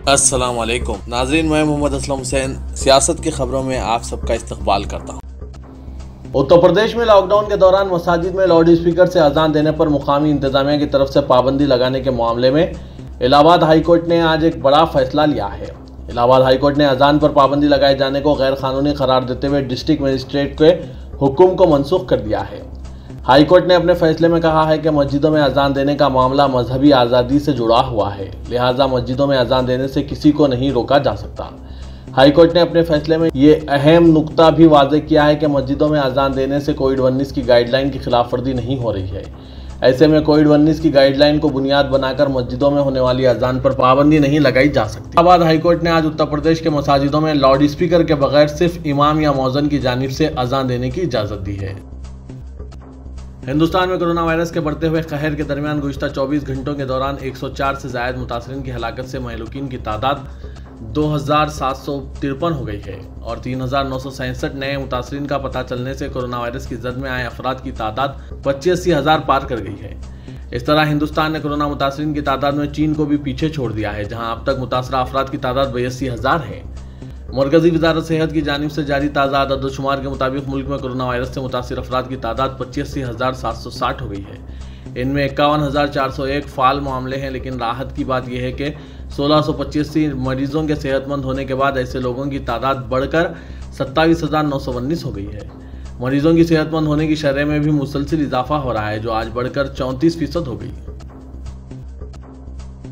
अस्सलाम वालेकुम नाज़रीन, मैं मोहम्मद असलम हुसैन सियासत की खबरों में आप सबका इस्तकबाल करता हूँ। उत्तर प्रदेश में लॉकडाउन के दौरान मसाजिद में लाउड स्पीकर से अजान देने पर मुकामी इंतजामिया की तरफ से पाबंदी लगाने के मामले में इलाहाबाद हाईकोर्ट ने आज एक बड़ा फैसला लिया है। इलाहाबाद हाईकोर्ट ने अजान पर पाबंदी लगाए जाने को गैर कानूनी करार देते हुए डिस्ट्रिक्ट मजिस्ट्रेट के हुक्म को मनसूख कर दिया है। हाईकोर्ट ने अपने फैसले में कहा है कि मस्जिदों में अजान देने का मामला मजहबी आज़ादी से जुड़ा हुआ है, लिहाजा मस्जिदों में अजान देने से किसी को नहीं रोका जा सकता। हाईकोर्ट ने अपने फैसले में ये अहम नुक्ता भी वाज़ेह किया है कि मस्जिदों में अजान देने से कोविड-19 की गाइडलाइन की खिलाफवर्जी नहीं हो रही है। ऐसे में कोविड-19 की गाइडलाइन को बुनियाद बनाकर मस्जिदों में होने वाली अजान पर पाबंदी नहीं लगाई जा सकती। इलाहाबाद हाईकोर्ट ने आज उत्तर प्रदेश के मसाजिदों में लाउड स्पीकर के बगैर सिर्फ इमाम या मौज़िन की जानिब से अजान देने की इजाज़त दी है। हिंदुस्तान में कोरोना वायरस के बढ़ते हुए कहर के दरमियान गुज़िश्ता 24 घंटों के दौरान 104 से ज़ायद मुतासरीन की हलाकत से महलूकीन की तादाद 2753 हो गई है और 3967 नए मुतासरीन का पता चलने से कोरोना वायरस की जद में आए अफराद की तादाद 85,000 पार कर गई है। इस तरह हिंदुस्तान ने कोरोना मुतासरीन की तादाद में चीन को भी पीछे छोड़ दिया है, जहाँ अब तक मुतासरा अफराद की तादाद 82,000 है। मरकजी वजारत सेहत की जानिब से जारी ताज़ा अदद-ओ-शुमार के मुताबिक मुल्क में कोरोना वायरस से मुतासिर अफराद की तादाद 85,760 हो गई है। इनमें 51,401 फाल मामले हैं, लेकिन राहत की बात यह है कि 1685 मरीजों के सेहतमंद होने के बाद ऐसे लोगों की तादाद बढ़कर 27,919 हो गई है। मरीजों की सेहतमंद होने की शरह में भी मुसलसिल इजाफा हो रहा है, जो आज बढ़कर 34% हो गई।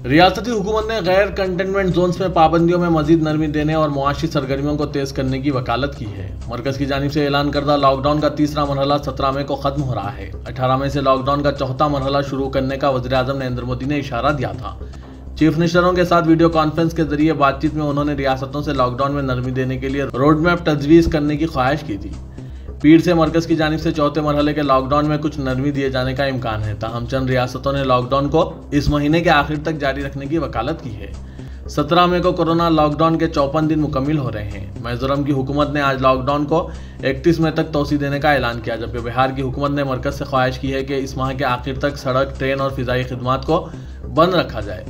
रियासती हुकूमत ने गैर कंटेनमेंट जोन्स में पाबंदियों में मजीद नरमी देने और मुआशी सरगर्मियों को तेज करने की वकालत की है। मरकज की जानिब से ऐलान करदा लॉकडाउन का तीसरा मरहला 17 मई को खत्म हो रहा है। 18 मई से लॉकडाउन का चौथा मरहला शुरू करने का वज़ीर आज़म नरेंद्र मोदी ने इशारा दिया था। चीफ मिनिस्टरों के साथ वीडियो कॉन्फ्रेंस के जरिए बातचीत में उन्होंने रियासतों से लॉकडाउन में नरमी देने के लिए रोड मैप तजवीज़ करने की ख्वाहिश की थी। पीर से मरकज की जानिब से चौथे मरहले के लॉकडाउन में कुछ नरमी दिए जाने का इम्कान है, ताहम चंद रियासतों ने लॉकडाउन को इस महीने के आखिर तक जारी रखने की वकालत की है। 17 मई को कोरोना लॉकडाउन के 54 दिन मुकम्मिल हो रहे हैं। मिजोरम की हुकूमत ने आज लॉकडाउन को 31 मई तक तोसी देने का ऐलान किया, जबकि बिहार की हुकूमत ने मरकज से ख्वाहिश की है कि इस माह के आखिर तक सड़क, ट्रेन और फिजाई खिदमात को बंद रखा जाए।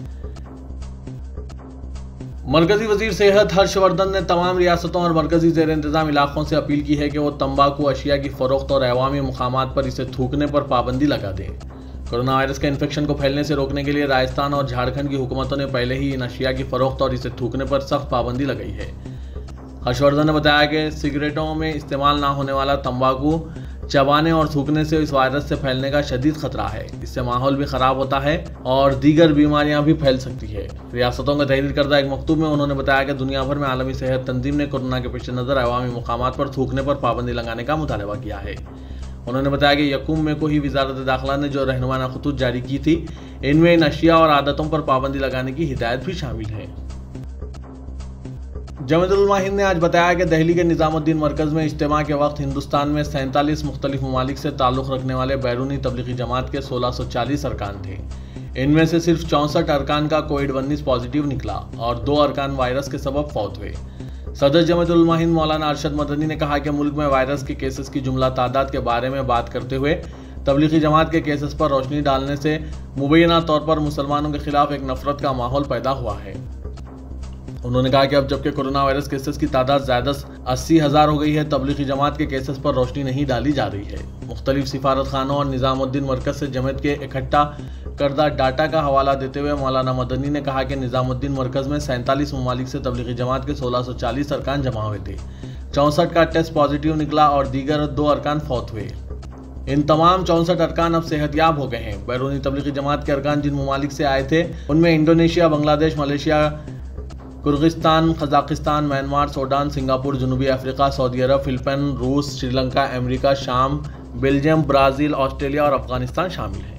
मरकजी वजीर सेहत हर्षवर्धन ने तमाम रियासतों और मरकजी ज़ेर इंतज़ाम इलाकों से अपील की है कि वो तंबाकू अशिया की फ़रोख्त और अवामी मुकामात पर इसे थूकने पर पाबंदी लगा दें। कोरोना वायरस के इन्फेक्शन को फैलने से रोकने के लिए राजस्थान और झारखंड की हुकूमतों ने पहले ही इन अशिया की फ़रोख्त और इसे थूकने पर सख्त पाबंदी लगाई है। हर्षवर्धन ने बताया कि सिगरेटों में इस्तेमाल ना होने वाला तंबाकू चबाने और थूकने से इस वायरस से फैलने का शदीद खतरा है। इससे माहौल भी ख़राब होता है और दीगर बीमारियां भी फैल सकती है। रियासतों को तहरीर करदा एक मकतूब में उन्होंने बताया कि दुनिया भर में आलमी सेहत तंजीम ने कोरोना के पेश नज़र अवामी मुकामात पर थूकने पर पाबंदी लगाने का मुतालबा किया है। उन्होंने बताया कि यकूम में को ही वजारत दाखिला ने जो रहनुमाना खतूत जारी की थी, इनमें इन अशिया और आदतों पर पाबंदी लगाने की हिदायत भी शामिल है। जमीयतुल उलमा हिंद ने आज बताया कि दिल्ली के निज़ामुद्दीन मरकज़ में इज्तिमा के वक्त हिंदुस्तान में 47 मुख्तलिफ ममालिक से ताल्लुक़ रखने वाले बैरूनी तबलीगी जमात के 1640 अरकान थे। इनमें से सिर्फ 64 अरकान का कोविड-19 पॉजिटिव निकला और 2 अरकान वायरस के सबब फौत हुए। सदर जमीयतुल उलमा हिंद मौलाना अरशद मदनी ने कहा कि मुल्क में वायरस के केसेस की जुमला तादाद के बारे में बात करते हुए तबलीगी जमात के केसेस पर रोशनी डालने से मुबैना तौर पर मुसलमानों के खिलाफ एक नफरत का माहौल पैदा हुआ है। उन्होंने कहा कि अब जबकि कोरोना वायरस केसेस की तादाद ज़्यादा 80,000 हो गई है, तबलीगी जमात के केसेस पर रोशनी नहीं डाली जा रही है। मुख्तलिफ सिफारत खानों और निज़ामुद्दीन मरकज़ से जमात के इकट्ठा करदा डाटा का हवाला देते हुए मौलाना मदनी ने कहा कि निज़ामुद्दीन मरकज़ में 47 ममालिक से तबलीगी जमात के 1640 अरकान जमा हुए थे। 64 का टेस्ट पॉजिटिव निकला और दीगर 2 अरकान फौत हुए। इन तमाम 64 अरकान अब सेहतयाब हो गए हैं। बैरूनी तबलीगी जमात के अरकान जिन ममालिक से आए थे, उनमें Indonesia, Bangladesh, Malaysia, Kyrgyzstan, Kazakhstan, Myanmar, Sudan, Singapore, जनूबी अफ्रीका, सऊदी अरब, फिलिपाइन, रूस, श्रीलंका, अमेरिका, शाम, बेल्जियम, ब्राज़ील, ऑस्ट्रेलिया और अफगानिस्तान शामिल हैं।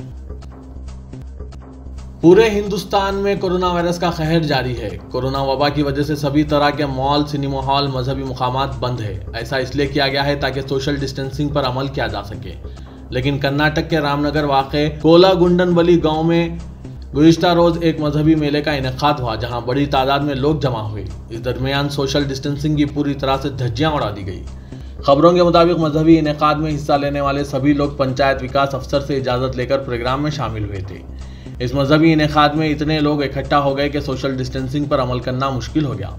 पूरे हिंदुस्तान में कोरोना वायरस का कहर जारी है। कोरोना वबा की वजह से सभी तरह के मॉल, सिनेमा हॉल, मजहबी मुकामात बंद है। ऐसा इसलिए किया गया है ताकि सोशल डिस्टेंसिंग पर अमल किया जा सके। लेकिन कर्नाटक के रामनगर वाक़े कोलागुंडनबली गाँव में गुज़िश्ता रोज़ एक मजहबी मेले का इनेकाद हुआ, जहां बड़ी तादाद में लोग जमा हुए। इस दरमियान सोशल डिस्टेंसिंग की पूरी तरह से धज्जियां उड़ा दी गई। खबरों के मुताबिक मजहबी इनेकाद में हिस्सा लेने वाले सभी लोग पंचायत विकास अफसर से इजाज़त लेकर प्रोग्राम में शामिल हुए थे। इस मजहबी इनेकाद में इतने लोग इकट्ठा हो गए कि सोशल डिस्टेंसिंग पर अमल करना मुश्किल हो गया।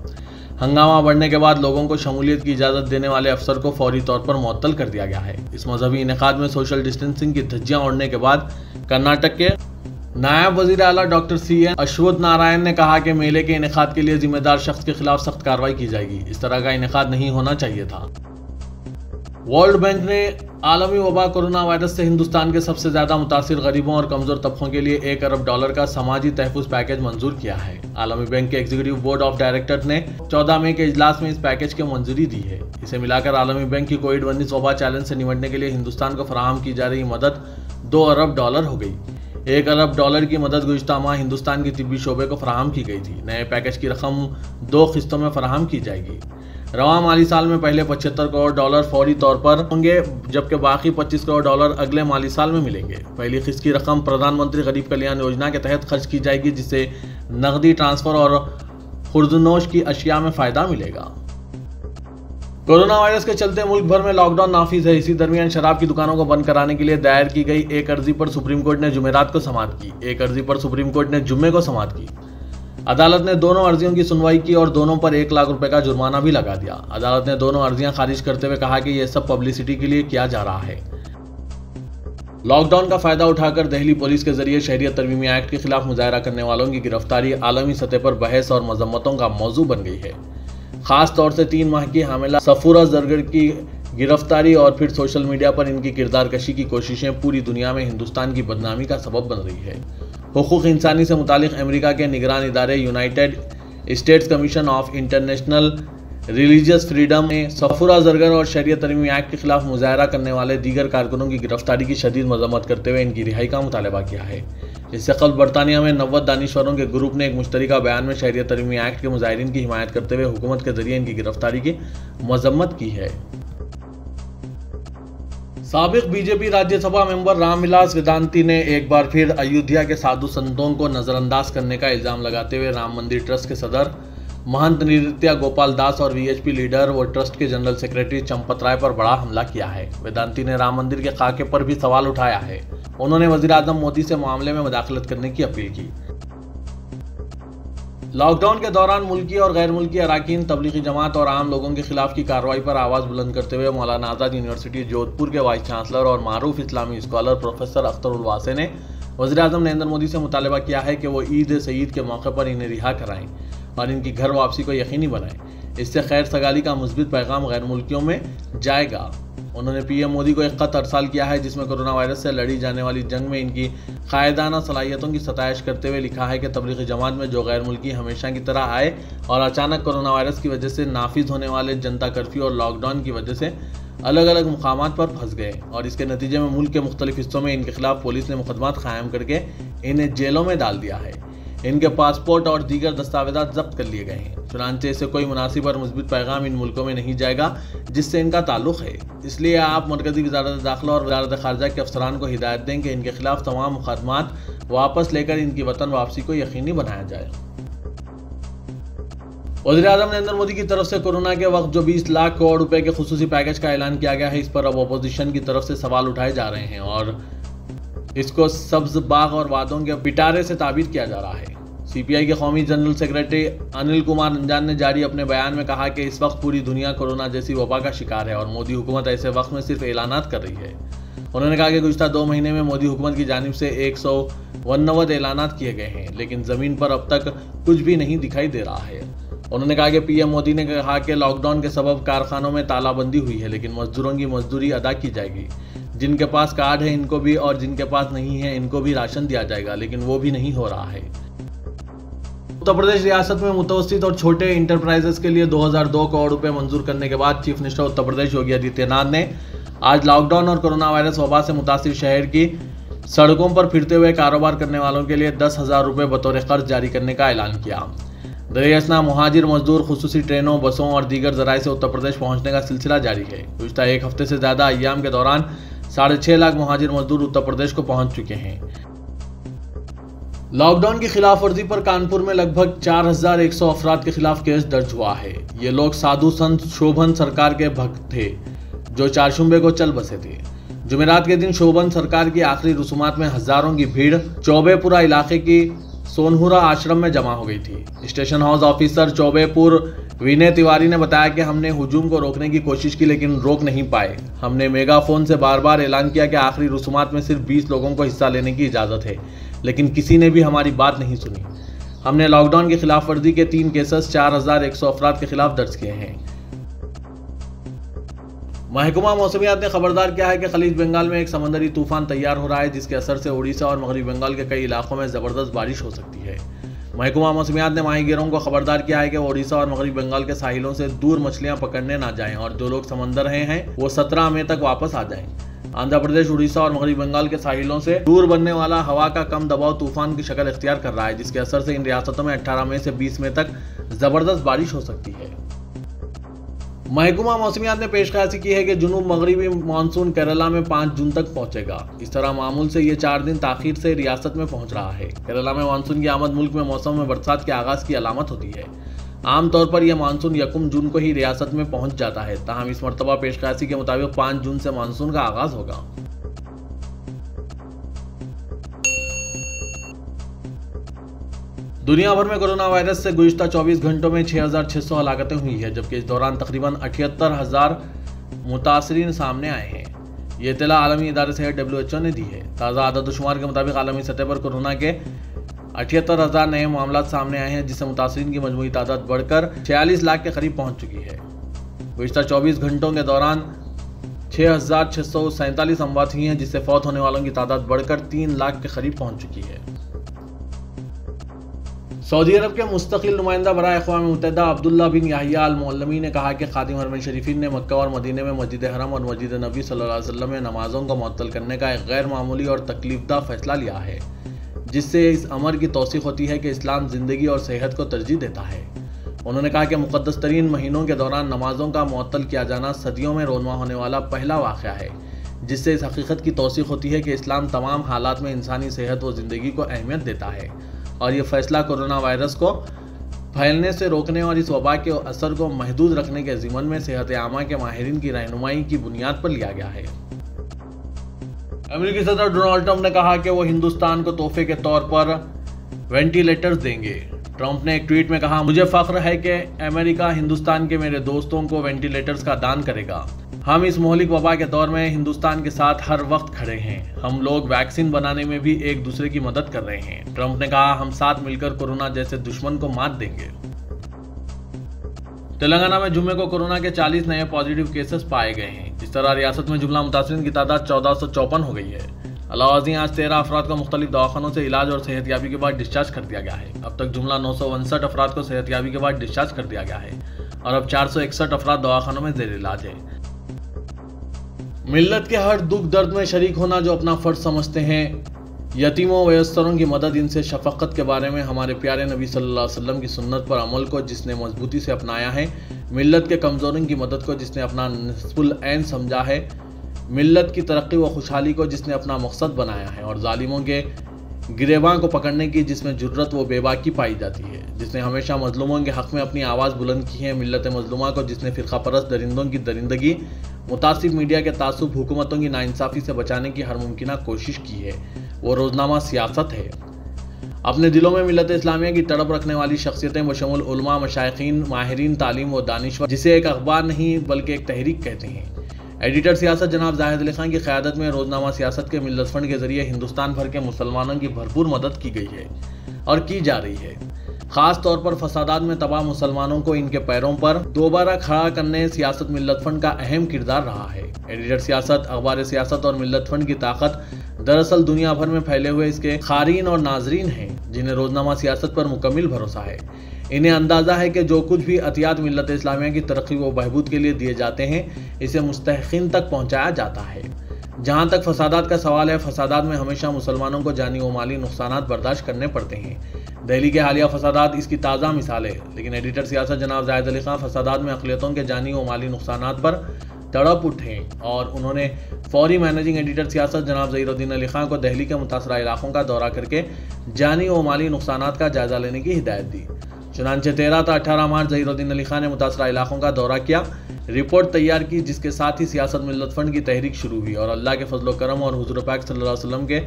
हंगामा बढ़ने के बाद लोगों को शमूलियत की इजाज़त देने वाले अफसर को फौरी तौर पर मुअत्तल कर दिया गया है। इस मजहबी इनेकाद में सोशल डिस्टेंसिंग की धज्जियां उड़ने के बाद कर्नाटक के नायब वजीर आला डॉक्टर CN अश्वत्थ नारायण ने कहा कि मेले के इनेकाद के लिए जिम्मेदार शख्स के खिलाफ सख्त कार्रवाई की जाएगी। इस तरह का इनेकाद नहीं होना चाहिए था। वर्ल्ड बैंक ने आलमी वबा कोरोना वायरस से हिंदुस्तान के सबसे ज्यादा मुतासिर गरीबों और कमजोर तबकों के लिए $1 अरब का समाजी तहफ़्फ़ुज़ पैकेज मंजूर किया है। आलमी बैंक के एग्जीक्यूटिव बोर्ड ऑफ डायरेक्टर ने 14 मई के इजलास में इस पैकेज को मंजूरी दी है। इसे मिलाकर आलमी बैंक की कोविड-19 वबा चैलेंज से निपटने के लिए हिंदुस्तान को फराहम की जा रही मदद $2 अरब हो गई। $1 अरब की मदद गुज़िश्ता माह हिंदुस्तान की तिब्बी शोबे को फराहम की गई थी। नए पैकेज की रकम 2 किस्तों में फराहम की जाएगी। रवां माली साल में पहले $75 करोड़ फौरी तौर पर होंगे, जबकि बाकी $25 करोड़ अगले माली साल में मिलेंगे। पहली किस्त की रकम प्रधानमंत्री गरीब कल्याण योजना के तहत खर्च की जाएगी, जिससे नकदी ट्रांसफर और खुर्दनोश की अशिया में फायदा मिलेगा। कोरोना वायरस के चलते मुल्क भर में लॉकडाउन नाफिज है। इसी दरमियान शराब की दुकानों को बंद कराने के लिए दायर की गई एक अर्जी पर सुप्रीम कोर्ट ने जुमेरात को समाअत की। एक अर्जी पर सुप्रीम कोर्ट ने जुम्मे को समाअत की। अदालत ने दोनों अर्जियों की सुनवाई की और दोनों पर $1 लाख का जुर्माना भी लगा दिया। अदालत ने दोनों अर्जियां खारिज करते हुए कहा कि यह सब पब्लिसिटी के लिए किया जा रहा है। लॉकडाउन का फायदा उठाकर दिल्ली पुलिस के जरिए शहरियत तरमीमी एक्ट के खिलाफ मुजाहरा करने वालों की गिरफ्तारी आलमी सतह पर बहस और मजम्मतों का मौजू बन गई है। खास तौर से 3 माह की हामिला सफूरा जरगर की गिरफ्तारी और फिर सोशल मीडिया पर इनकी किरदार कशी की कोशिशें पूरी दुनिया में हिंदुस्तान की बदनामी का सबब बन रही है। हुकूक इंसानी से मुतालिक अमेरिका के निगरान इदारे United states commission of international religious freedom ने सफूरा जरगर और शरीयत तरमीमी एक्ट के खिलाफ मुजाहरा करने वाले दीगर कारकुनों की गिरफ्तारी की शदीद मजम्मत करते हुए इनकी रिहाई का मुतालबा किया है। इससे कबल बरतानिया में 90 दानिश्वरों के ग्रुप ने एक मुश्तरका बयान में शरीयत तरमीमी एक्ट के मुजाहिरीन की हिमायत करते हुए हुकूमत के जरिए इनकी गिरफ्तारी की मजम्मत की है। साबिक बीजेपी राज्यसभा मेंबर रामविलास वेदांती ने एक बार फिर अयोध्या के साधु संतों को नजरअंदाज करने का इल्जाम लगाते हुए राम मंदिर ट्रस्ट के सदर महंत नृत्या गोपाल दास और VHP लीडर व ट्रस्ट के जनरल सेक्रेटरी चंपत राय पर बड़ा हमला किया है। वेदांती ने राम मंदिर के खाके पर भी सवाल उठाया है। उन्होंने वजीर आजम मोदी से मामले में मुदाखलत करने की अपील की। लॉकडाउन के दौरान मुल्की और गैर मुल्की अराकीन, तबलीगी जमात और आम लोगों के खिलाफ की कार्रवाई पर आवाज बुलंद करते हुए मौलाना आजाद यूनिवर्सिटी जोधपुर के वाइस चांसलर और मारूफ इस्लामी स्कॉलर प्रोफेसर अख्तर उल वासे ने वज़ीर आज़म नरेंद्र मोदी से मुतालबा किया है कि वो ईद सईद के मौके पर इन्हें रिहा कराएं और इनकी घर वापसी को यकीनी बनाएं। इससे खैर सगाली का मुस्बित पैगाम गैर मुल्कियों में जाएगा। उन्होंने PM मोदी को एक खत अरसाल किया है जिसमें कोरोना वायरस से लड़ी जाने वाली जंग में इनकी कायदाना सलाहियतों की सताइश करते हुए लिखा है कि तबलीगी जमात में जो गैर मुल्की हमेशा की तरह आए और अचानक कोरोना वायरस की वजह से नाफिज होने वाले जनता कर्फ्यू और लॉकडाउन की वजह से अलग अलग मुकामात पर फंस गए और इसके नतीजे में मुल्क के मुख्तलिफ हिस्सों में इनके खिलाफ पुलिस ने मुकदमात कायम करके इन्हें जेलों में डाल दिया है। इनके पासपोर्ट और दीगर दस्तावेजात जब्त कर लिए गए हैं। चुनांचे से कोई मुनासिब और मुस्बित पैगाम इन मुल्कों में नहीं जाएगा जिससे इनका ताल्लुक है। इसलिए आप मरकजी वजारत दाखिला और वजारत खारजा के अफसरान को हिदायत दें कि इनके खिलाफ तमाम मुकदमात वापस लेकर इनकी वतन वापसी को यकीनी बनाया जाए। वज़ीर आज़म नरेंद्र मोदी की तरफ से कोरोना के वक्त जो 20 लाख करोड़ रुपए के खुसूसी पैकेज का ऐलान किया गया है, इस पर अब अपोजिशन की तरफ से सवाल उठाए जा रहे हैं और इसको सब्ज बाग और वादों के पिटारे से ताबीर किया जा रहा है। CPI के कौमी जनरल सेक्रेटरी अनिल कुमार रंजान ने जारी अपने बयान में कहा कि इस वक्त पूरी दुनिया कोरोना जैसी वबा का शिकार है और मोदी हुकूमत ऐसे वक्त में सिर्फ ऐलानात कर रही है। उन्होंने कहा कि गुज़िश्ता 2 महीने में मोदी हुकूमत की जानिब से 199 ऐलानात किए गए हैं, लेकिन ज़मीन पर अब तक कुछ भी नहीं दिखाई दे रहा है। उन्होंने कहा कि PM मोदी ने कहा कि लॉकडाउन के सबब कारखानों में तालाबंदी हुई है, लेकिन मजदूरों की मजदूरी अदा की जाएगी। जिनके पास कार्ड है इनको भी और जिनके पास नहीं है इनको भी राशन दिया जाएगा, लेकिन वो भी नहीं हो रहा है। उत्तर प्रदेश रियासत में मुतवस्सित और छोटे इंटरप्राइजेस के लिए 2002 करोड़ रुपए मंजूर करने के बाद चीफ मिनिस्टर उत्तर प्रदेश योगी आदित्यनाथ ने आज लॉकडाउन और कोरोना वायरस वबा से मुतासिर शहर की सड़कों पर फिरते हुए कारोबार करने वालों के लिए 10,000 रुपए बतौर कर्ज जारी करने का ऐलान किया। दरियासना मुहाजिर मजदूर खुसूसी ट्रेनों, बसों और दीगर जराए से उत्तर प्रदेश पहुंचने का सिलसिला जारी है। गुज़िश्ता एक हफ्ते से ज्यादा अय्याम के दौरान 6.5 लाख मुहाजिर मजदूर उत्तर प्रदेश को पहुंच चुके हैं। लॉकडाउन की खिलाफ वर्जी पर कानपुर में लगभग 4,100 अफराद के खिलाफ केस दर्ज हुआ है। ये लोग साधु संत शोभन सरकार के भक्त थे जो चारशुम्बे को चल बसे थे। जुमेरात के दिन शोभन सरकार की आखिरी रसूमात में हजारों की भीड़ चौबेपुरा इलाके की सोनहुरा आश्रम में जमा हो गई थी। Station house officer Chaubepur Vinay Tiwari ने बताया कि हमने हुजूम को रोकने की कोशिश की लेकिन रोक नहीं पाए। हमने मेगाफोन से बार बार ऐलान किया कि आखिरी रसूमात में सिर्फ 20 लोगों को हिस्सा लेने की इजाज़त है, लेकिन किसी ने भी हमारी बात नहीं सुनी। हमने लॉकडाउन की खिलाफ वर्जी के 3 केसेस 4100 अफराद के खिलाफ दर्ज किए हैं। महकमा मौसमियात ने खबरदार किया है कि खलीज बंगाल में एक समंदरी तूफान तैयार हो रहा है, जिसके असर से उड़ीसा और मगरबी बंगाल के कई इलाकों में जबरदस्त बारिश हो सकती है। महकमा मौसमियात ने माहीगीरों को खबरदार किया है कि वो उड़ीसा और मगरबी बंगाल के साहिलों से दूर मछलियां पकड़ने ना जाएं और जो लोग समंदर हैं वो 17 मई तक वापस आ जाएं। आंध्र प्रदेश, उड़ीसा और मगरबी बंगाल के साहिलों से दूर बनने वाला हवा का कम दबाव तूफान की शक्ल इख्तियार कर रहा है, जिसके असर से इन रियासतों में 18 मई से 20 मई तक जबरदस्त बारिश हो सकती है। महकमा मौसमियात ने पेशकशी की है कि जुनूब मगरबी मानसून केरला में 5 जून तक पहुंचेगा। इस तरह मामूल से ये 4 दिन ताखीर से रियासत में पहुंच रहा है। केरला में मानसून की आमद मुल्क में मौसम में बरसात के आगाज की अलामत होती है। आमतौर पर यह मानसून 1 जून को ही रियासत में पहुंच जाता है, ताहम इस मरतबा पेशकशी के मुताबिक 5 जून से मानसून का आगाज होगा। दुनिया भर में कोरोना वायरस से गुज़िश्ता 24 घंटों में 6600 हलाकतें हुई है, जबकि इस दौरान तकरीबन 78,000 मुतासरीन सामने आए हैं। ये इत्तला आलमी इदारे सेहत WHO ने दी है। ताज़ा आदतशुमार के मुताबिक आलमी सतह पर कोरोना के 78,000 नए मामला सामने आए हैं, जिससे मुतासरीन की मजमूई तादाद बढ़कर 46 लाख के करीब पहुंच चुकी है। गुज़िश्ता 24 घंटों के दौरान 6,647 अमवात हुई हैं, जिससे फौत होने वालों की तादाद बढ़कर 3 लाख के करीब पहुंच चुकी है। सऊदी अरब के मुस्तकिल नुमाइंदा बराए अक़वाम मुत्तहिदा अब्दुल्ला बिन याहिया अल मुअल्लमी ने कहा कि खादिम हरमैन शरीफीन ने मक्का और मदीने में मस्जिद हरम और मस्जिद नबी सल्लल्लाहु अलैहि वसल्लम में नमाजों को मुअत्तल करने का एक गैर मामूली और तकलीफदा फैसला लिया है, जिससे इस अमर की तौसीक़ होती है कि इस्लाम ज़िंदगी और सेहत को तरजीह देता है। उन्होंने कहा कि मुक़द्दस तरीन महीनों के दौरान नमाजों का मुअत्तल किया जाना सदियों में रोनमा होने वाला पहला वाक़या है, जिससे इस हकीकत की तौसीक़ होती है कि इस्लाम तमाम हालात में इंसानी सेहत व ज़िंदगी को अहमियत देता है और ये फैसला कोरोना वायरस को फैलने से रोकने और इस वबा के असर को महदूद रखने के ज़िम्मन में सेहत आमा के माहिरीन की रहनुमाई की बुनियाद पर लिया गया है। अमेरिकी सदर डोनाल्ड ट्रंप ने कहा कि वो हिंदुस्तान को तोहफे के तौर पर वेंटिलेटर्स देंगे। ट्रंप ने एक ट्वीट में कहा, मुझे फख्र है कि अमेरिका हिंदुस्तान के मेरे दोस्तों को वेंटिलेटर्स का दान करेगा। हम इस मोहलिक वबा के दौर में हिंदुस्तान के साथ हर वक्त खड़े हैं। हम लोग वैक्सीन बनाने में भी एक दूसरे की मदद कर रहे हैं। ट्रंप ने कहा, हम साथ मिलकर कोरोना जैसे दुश्मन को मात देंगे। तेलंगाना में जुम्मे को कोरोना के 40 नए पॉजिटिव केसेस पाए गए हैं। इस तरह रियासत में जुमला मुतासरीन की तादाद 1454 हो गई है। अलावाज़ी आज 13 अफराद को मुख्तलिफ दवाखानों से इलाज और सेहतयाबी के बाद डिस्चार्ज कर दिया गया है। अब तक जुमला 959 अफराद को सेहतयाबी के बाद डिस्चार्ज कर दिया गया है और अब 461 अफराद दवाखानों में ज़ेर इलाज है। मिल्लत के हर दुख दर्द में शरीक होना जो अपना फ़र्ज समझते हैं, यतीमों वयस्सरों की मदद, इनसे शफ़क़त के बारे में हमारे प्यारे नबी सल्लल्लाहु अलैहि वसल्लम की सुन्नत पर अमल को जिसने मजबूती से अपनाया है, मिल्लत के कमज़ोरों की मदद को जिसने अपना निस्फुल ऐन समझा है, मिल्लत की तरक्की व खुशहाली को जिसने अपना मकसद बनाया है और जालिमों के गिरेबान को पकड़ने की जिसमें जुर्रत व बेबाकी पाई जाती है, जिसने हमेशा मजलूमों के हक़ में अपनी आवाज़ बुलंद की है, मिल्लत मजलूमा को जिसने फ़िरक़ा परस्त दरिंदों की दरिंदगी, मुतासिब मीडिया के तासुब, हुकूमतों की नाइंसाफ़ी से बचाने की हर मुमकिन कोशिश की है, वो रोज़नामा सियासत है। अपने दिलों में मिल्लत इस्लामिया की तड़प रखने वाली शख्सियतें बशमुल उलमा, मशाइखीन, माहिरीन तालीम व दानिश्वर, जिसे एक अखबार नहीं बल्कि एक तहरीक कहते हैं। एडिटर सियासत जनाब जाहिद अली खान की क़यादत में रोज़नामा सियासत के मिल्लत फंड के ज़रिए हिंदुस्तान भर के मुसलमानों की भरपूर मदद की गई है और की जा रही है। ख़ास तौर पर फसादात में तबाह मुसलमानों को इनके पैरों पर दोबारा खड़ा करने सियासत मिल्लत फंड का अहम किरदार रहा है। एडिटर सियासत, अखबार सियासत और मिल्लत फंड की ताकत दरअसल दुनिया भर में फैले हुए इसके क़ारीन और नाजरीन हैं, जिन्हें रोज़नामा सियासत पर मुकम्मिल भरोसा है। इन्हें अंदाज़ा है कि जो कुछ भी अतियात मिल्लत इस्लामिया की तरक्की व बहबूद के लिए दिए जाते हैं, इसे मुस्तहिक़ीन तक पहुँचाया जाता है। जहाँ तक फसादात का सवाल है, फसादात में हमेशा मुसलमानों को जानी व माली नुकसानात बर्दाश्त करने पड़ते हैं। दिल्ली के हालिया फसादात इसकी ताज़ा मिसाल है, लेकिन एडिटर सियासत जनाब जाहिद अली खान फसादात में अक़लियतों के जानी व माली नुकसानात पर तड़प उठे और उन्होंने फौरी मैनेजिंग एडिटर सियासत जनाब ज़हीरुद्दीन अली खान को दिल्ली के मुतासरा इलाकों का दौरा करके जानी व माली नुकसानात का जायज़ा लेने की हिदायत दी। चुनांचे 13 था 18 मार्च ज़हीरुद्दीन अली खान ने मुतासरा इलाकों का दौरा किया, रिपोर्ट तैयार की, जिसके साथ ही सियासत मिल्लत फंड की तहरीक शुरू हुई और अल्लाह के फजल करम और हुजूर पाक सल्लल्लाहु अलैहि वसल्लम के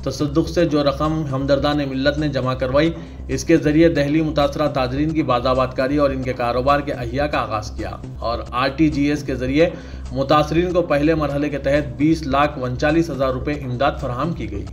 तसद्दुक़ से जो रकम हमदर्दान मिल्लत ने जमा करवाई, इसके ज़रिए दहली मुतासरा ताजरीन की बाज़ाबातकारी और इनके कारोबार के अहिया का आगाज़ किया और RTGS के ज़रिए मुतासरीन को पहले मरहले के तहत 20,39,000 रुपये इमदाद फराहम की गई।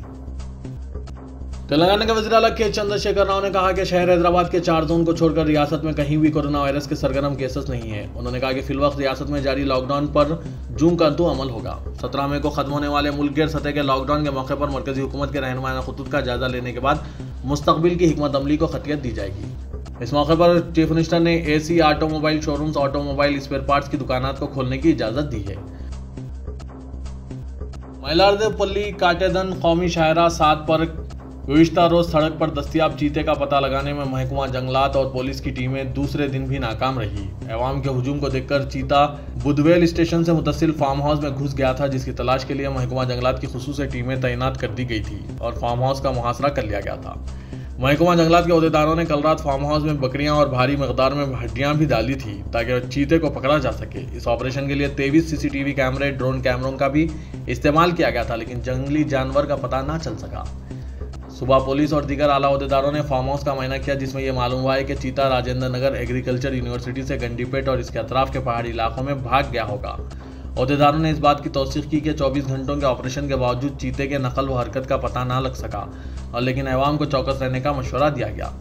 तेलंगाना के वज़ीर आला के चंद्रशेखर राव ने कहा कि शहर हैदराबाद के 4 जोन को छोड़कर रियासत में कहीं भी कोरोना वायरस के सरगर्म केसेस नहीं है। उन्होंने कहा कि फिलवक्त रियासत में जारी लॉकडाउन पर जून का अंतु अमल होगा। 17 मई को खत्म होने वाले मुल्क गिर सतह के लॉकडाउन के मौके पर मरकजी हुकूमत के रहनुमायाना खुतूत का जायजा लेने के बाद मुस्तकबिल की हिकमत अमली को खतियत दी जाएगी। इस मौके पर चीफ मिनिस्टर ने AC automobile showrooms, automobile spare parts की दुकानात को खोलने की इजाज़त दी है। मैलारदेवपल्ली काटेदन कौमी शाहरा 7 पर गुज़िश्ता रोज सड़क पर दस्तियाब चीते का पता लगाने में महकमा जंगलात और पुलिस की टीमें दूसरे दिन भी नाकाम रही। अवाम के हुजूम को देखकर चीता बुधवेल स्टेशन से मुतसिल फार्म हाउस में घुस गया था, जिसकी तलाश के लिए महकमा जंगलात की खुसूसी टीमें तैनात कर दी गई थी और फार्म हाउस का मुहासरा कर लिया गया था। महकमा जंगलात के अहदेदारों ने कल रात फार्म हाउस में बकरियां और भारी मकदार में हड्डियां भी डाली थी ताकि चीते को पकड़ा जा सके। इस ऑपरेशन के लिए 23 CCTV कैमरे, ड्रोन कैमरों का भी इस्तेमाल किया गया था, लेकिन जंगली जानवर का पता ना चल सका। सुबह पुलिस और दीगर आला अहदेदारों ने फार्म हाउस का मायना किया, जिसमें यह मालूम हुआ है कि चीता राजेंद्र नगर एग्रीकल्चर यूनिवर्सिटी से गंडीपेट और इसके अतराफ के पहाड़ी इलाकों में भाग गया होगा। अहदेदारों ने इस बात की तौसीक की कि 24 घंटों के ऑपरेशन के बावजूद चीते के नकल व हरकत का पता ना लग सका और लेकिन अवाम को चौकस रहने का मशवरा दिया गया।